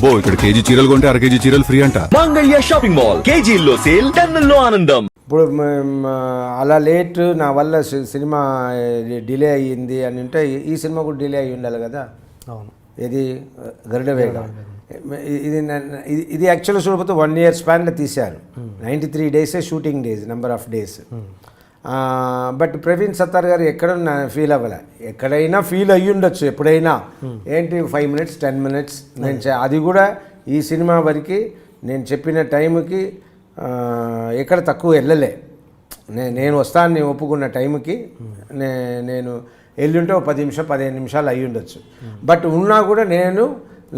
అబ్బో ఇక్కడ కేజీ చీరలు కొంటే అర కేజీ చీరలు ఫ్రీ అంట. మంగళ్య షాపింగ్ మాల్, కేజీల్లో సేల్, టన్నుల్లో ఆనందం. ఇప్పుడు అలా లేట్ నా వల్ల సినిమా డిలే అయ్యింది అని అంటే ఈ సినిమా కూడా డిలే అయ్యి ఉండాలి కదా. అవును. ఇది గరుడవేగ ఇది యాక్చువల్గా చూడకపోతే 1 year స్పాన్లో తీశారు. 93 days shooting days, number of days. But Praveen Sattar గారు ఎక్కడ ఫీల్ అవ్వలే. ఎక్కడైనా ఫీల్ అయ్యి ఉండొచ్చు ఎప్పుడైనా. ఏంటి 5 minutes 10 minutes నేను అది కూడా ఈ సినిమా వరకు నేను చెప్పిన టైంకి ఎక్కడ తక్కువ వెళ్ళలే. నేను వస్తాను ఒప్పుకున్న టైంకి నేను వెళ్ళుంటే 10 నిమిషాలు 15 నిమిషాలు అయ్యి ఉండొచ్చు. బట్ ఉన్నా కూడా నేను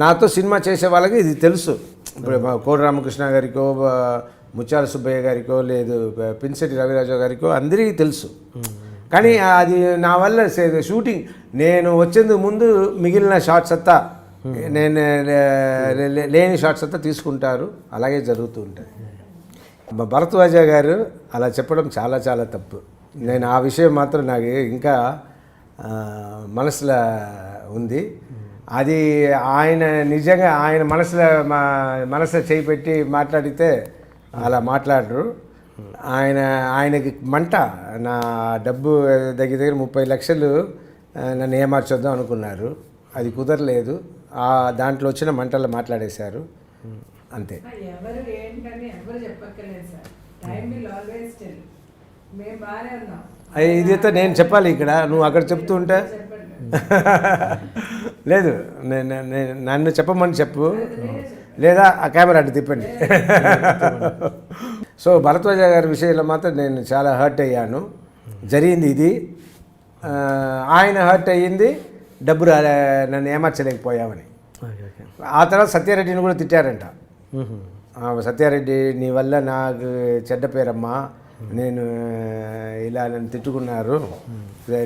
నాతో సినిమా చేసే వాళ్ళకి ఇది తెలుసు. ఇప్పుడు కోడి రామకృష్ణ గారికో, ముత్యాల సుబ్బయ్య గారికో, లేదు పిన్సెట్టి రవిరాజు గారికో అందరికీ తెలుసు. కానీ అది నా వల్ల షూటింగ్ నేను వచ్చేందుకు ముందు మిగిలిన షార్ట్స్ అంతా నేను లేని షార్ట్స్ అంతా తీసుకుంటారు. అలాగే జరుగుతూ ఉంటాయి. భరద్వాజ గారు అలా చెప్పడం చాలా చాలా తప్పు. నేను ఆ విషయం మాత్రం నాకు ఇంకా మనసులో ఉంది. అది ఆయన నిజంగా ఆయన మనసులో చేయి పెట్టి మాట్లాడితే అలా మాట్లాడరు. ఆయనకి మంట. నా డబ్బు దగ్గర 30 లక్షలు నన్ను ఏమార్చొద్దాం అనుకున్నారు. అది కుదరలేదు. దాంట్లో వచ్చిన మంటలు మాట్లాడేశారు అంతే. ఎవరు ఏంటని ఎవరు చెప్పక్కర్లేదు sir. Time will always tell. మేము బాగానే ఉన్నాం. ఇదైతే నేను చెప్పాలి ఇక్కడ, నువ్వు అక్కడ చెప్తూ ఉంటే లేదు. నన్ను చెప్పమని చెప్పు, లేదా ఆ కెమెరా అడ్డు తిప్పండి. సో భరద్వాజ గారి విషయంలో మాత్రం నేను చాలా హర్ట్ అయ్యాను. జరిగింది ఇది. ఆయన హర్ట్ అయ్యింది డబ్బు నన్ను ఏమార్చలేకపోయామని. ఆ తర్వాత సత్యారెడ్డిని కూడా తిట్టారంట. సత్యారెడ్డి, నీ వల్ల నాకు చెడ్డ పేరమ్మా, నేను ఇలా నన్ను తిట్టుకున్నారు,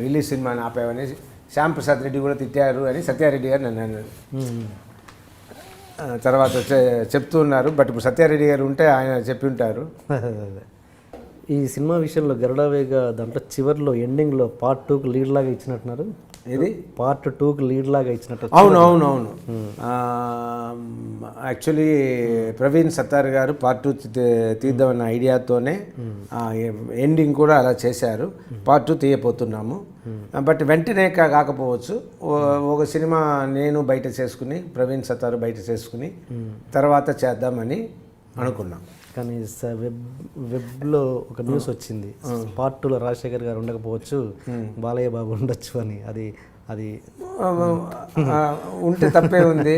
రిలీజ్ సినిమాని ఆపావని శ్యాంప్రసాద్ రెడ్డి కూడా తిట్టారు అని సత్యారెడ్డి గారు నన్ను అన్నారు. తర్వాత చెప్తూ ఉన్నారు. బట్ ఇప్పుడు సత్యారెడ్డి గారు ఉంటే ఆయన చెప్పి ఉంటారు. ఈ సినిమా విషయంలో గరుడవేగ దాంట్లో చివరిలో ఎండింగ్లో Part 2కి లీడ్ లాగా ఇచ్చినట్టున్నారు. ఇది Part 2కి లీడ్ లాగా ఇచ్చినట్టు. అవును. యాక్చువల్లీ ప్రవీణ్ సత్తార్ గారు Part 2 తీద్దామన్న ఐడియాతోనే ఎండింగ్ కూడా అలా చేశారు. Part 2 తీయబోతున్నాము. బట్ వెంటనే కాకపోవచ్చు. ఒక సినిమా నేను బయట చేసుకుని, ప్రవీణ్ సత్తారు బయట చేసుకుని తర్వాత చేద్దామని అనుకున్నాం. కానీ వెబ్లో ఒక న్యూస్ వచ్చింది, Part 2లో రాజశేఖర్ గారు ఉండకపోవచ్చు, బాలయ్య బాబు ఉండొచ్చు అని. అది ఉంటే తప్పే ఉంది.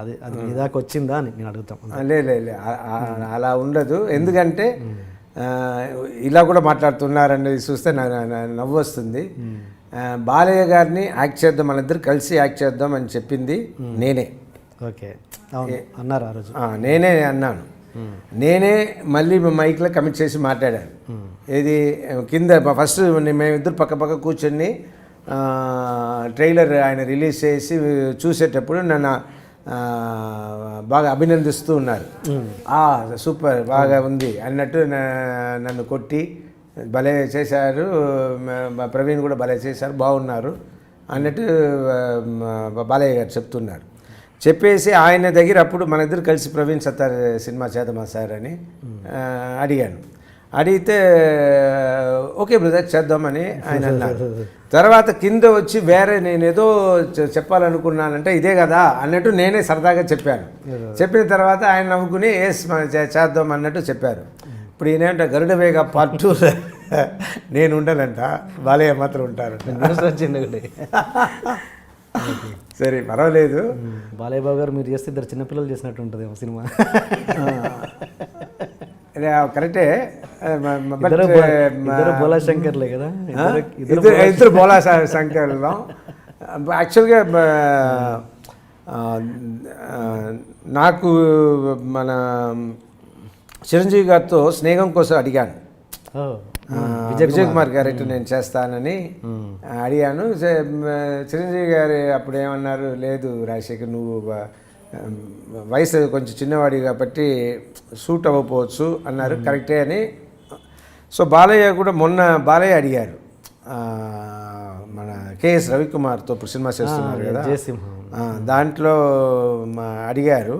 అది మీ దాకా వచ్చిందా అని నేను అడుగుతాను. లే అలా ఉండదు. ఎందుకంటే ఇలా కూడా మాట్లాడుతున్నారనేది చూస్తే నవ్వు వస్తుంది. బాలయ్య గారిని యాక్ట్ చేద్దాం, మన ఇద్దరు కలిసి యాక్ట్ చేద్దాం అని చెప్పింది నేనే. ఓకే, అన్నారు ఆ రోజు. నేనే అన్నాను. నేనే మళ్ళీ మైక్లో కమిట్ చేసి మాట్లాడాను. ఇది కింద ఫస్ట్ మేమిద్దరు పక్క కూర్చొని ట్రైలర్ ఆయన రిలీజ్ చేసి చూసేటప్పుడు నన్ను బాగా అభినందిస్తూ ఉన్నారు. సూపర్, బాగా ఉంది అన్నట్టు నన్ను కొట్టి భలే చేశారు, ప్రవీణ్ కూడా భలే చేశారు, బాగున్నారు అన్నట్టు బాలయ్య గారు చెప్తున్నారు. చెప్పేసి ఆయన దగ్గర అప్పుడు మన ఇద్దరు కలిసి ప్రవీణ్ సత్తార్ సినిమా చేద్దామా సార్ అని అడిగాను. అడిగితే ఓకే బ్రదర్ చేద్దామని ఆయన అన్నారు. తర్వాత కింద వచ్చి వేరే నేను ఏదో చెప్పాలనుకున్నానంటే ఇదే కదా అన్నట్టు నేనే సరదాగా చెప్పాను. చెప్పిన తర్వాత ఆయన నవ్వుకుని ఎస్ చేద్దాం అన్నట్టు చెప్పారు. ఇప్పుడు ఈయనంట గరుడవేగ Part 2 నేను ఉండనంట, బాలయ్య మాత్రం ఉంటారంట. సరే పర్వాలేదు. బాలయ్య బాబు గారు మీరు చేస్తే ఇద్దరు చిన్నపిల్లలు చేసినట్టు ఉంటుంది సినిమా. కరెక్టే. బోలా శంకర్లే కదా, ఇద్దరు బోలా శంకర్లో. యాక్చువల్గా నాకు మన చిరంజీవి గారితో స్నేహం కోసం అడిగాను. విజయ్ కుమార్ క్యారెక్టర్ నేను చేస్తానని అడిగాను. చిరంజీవి గారు అప్పుడు ఏమన్నారు, లేదు రాజశేఖర్ నువ్వు వయసు కొంచెం చిన్నవాడి కాబట్టి సూట్ అవ్వకపోవచ్చు అన్నారు. కరెక్టే అని. సో బాలయ్య కూడా మొన్న బాలయ్య అడిగారు, మన కేఎస్ రవికుమార్తో ఇప్పుడు సినిమా చేస్తున్నారు కదా, దాంట్లో అడిగారు.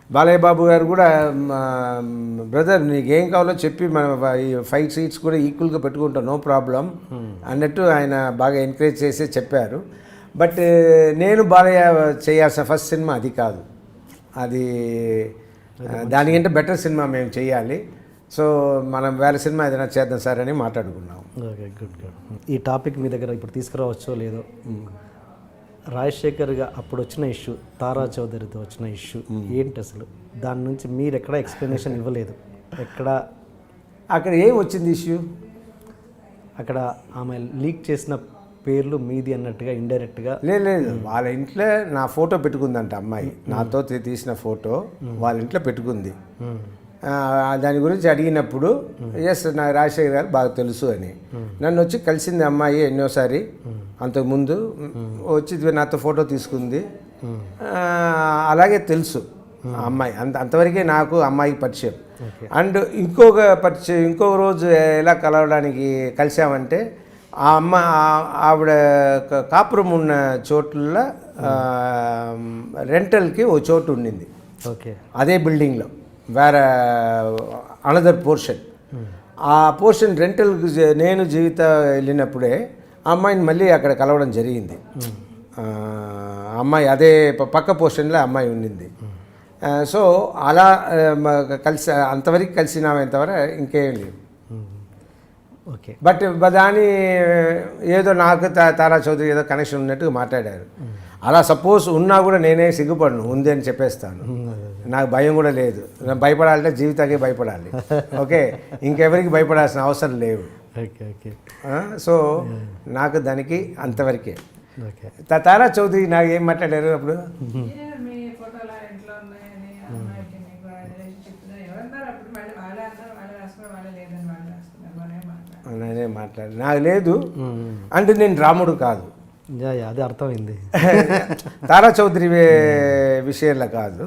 బాలయ్య బాబు గారు కూడా బ్రదర్ నీకేం కావాలో చెప్పి మన ఈ 5 సీట్స్ కూడా ఈక్వల్గా పెట్టుకుంటాం, నో ప్రాబ్లం అన్నట్టు ఆయన బాగా ఎంకరేజ్ చేసి చెప్పారు. బట్ నేను బాలయ్య చేయాల్సిన ఫస్ట్ సినిమా అది కాదు, అది దానికంటే బెటర్ సినిమా మేము చేయాలి. సో మనం వేరే సినిమా ఏదైనా చేద్దాం సార్ అని మాట్లాడుకున్నాం. Okay, good good. ఈ టాపిక్ మీ దగ్గర ఇప్పుడు తీసుకురావచ్చో లేదో, రాజశేఖర్గా అప్పుడు వచ్చిన ఇష్యూ, తారా చౌదరితో వచ్చిన ఇష్యూ ఏంటి అసలు? దాని నుంచి మీరు ఎక్కడ ఎక్స్ప్లెనేషన్ ఇవ్వలేదు, ఎక్కడ అక్కడ ఏం వచ్చింది ఇష్యూ? అక్కడ ఆమె లీక్ చేసిన పేర్లు మీది అన్నట్టుగా ఇండైరెక్ట్గా. లేదు, వాళ్ళ ఇంట్లో నా ఫోటో పెట్టుకుందంట అమ్మాయి, నాతో తీసిన ఫోటో వాళ్ళ ఇంట్లో పెట్టుకుంది. దాని గురించి అడిగినప్పుడు ఎస్ నాకు రాజశేఖర్ గారు బాగా తెలుసు అని, నన్ను వచ్చి కలిసింది అమ్మాయి ఎన్నోసారి, అంతకుముందు వచ్చి నాతో ఫోటో తీసుకుంది. అలాగే తెలుసు ఆ అమ్మాయి, అంతవరకే నాకు అమ్మాయికి పరిచయం. అండ్ ఇంకొక రోజు ఎలా కలవడానికి కలిసామంటే, ఆవిడ కాపురం ఉన్న చోట్ల రెంటల్కి ఓ చోటు ఉండింది. ఓకే, అదే బిల్డింగ్లో వేరే అనదర్ పోర్షన్. ఆ పోర్షన్ రెంటల్కి నేను జీవిత వెళ్ళినప్పుడే ఆ అమ్మాయిని మళ్ళీ అక్కడ కలవడం జరిగింది. అమ్మాయి అదే పక్క పోర్షన్లో అమ్మాయి ఉండింది. సో అలా కలిసి అంతవరకు కలిసినామంతవరకు ఇంకేం లేదు. ఓకే, బట్ దాని ఏదో నాకు తారా చౌదరి ఏదో కనెక్షన్ ఉన్నట్టుగా మాట్లాడారు. అలా సపోజ్ ఉన్నా కూడా నేనే సిగ్గుపడను, ఉంది అని చెప్పేస్తాను. నాకు భయం కూడా లేదు. భయపడాలంటే జీవితానికి భయపడాలి. ఓకే, ఇంకెవరికి భయపడాల్సిన అవసరం లేవు. Okay okay. సో నాకు దానికి అంతవరకే. ఓకే, తారా చౌదరి నాకు ఏం మాట్లాడారు అప్పుడు? మీ ఫోటోలు ఇంట్లో ఉన్నాయని అమ్మాయికి మీకు రిలేషన్షిప్ ఎవరన్నారు అప్పుడు? మళ్ళీ వాళ్ళే అన్నారు, వాళ్ళే రాసుకున్నారు, వాళ్ళే లేదని వాళ్ళు రాసుకున్నారు, నేనే మాట్లాడు, నాకు లేదు అంటే నేను రాముడు కాదు. అదే అర్థమైంది. తారా చౌదరి విషయంలో కాదు,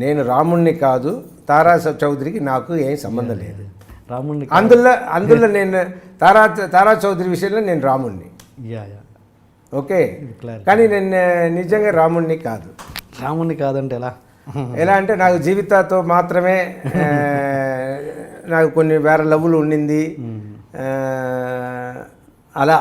నేను రాముణ్ణి కాదు, తారా చౌదరికి నాకు ఏం సంబంధం లేదు. రాముణ్ణి అందులో నేను తారా చౌదరి విషయంలో నేను రాముణ్ణి. ఓకే, కానీ నేను నిజంగా రాముణ్ణి కాదు. రాముణ్ణి కాదంటే ఎలా అంటే నాకు జీవితాతో మాత్రమే నాకు కొన్ని వేరే లవ్వులు ఉండింది. అలా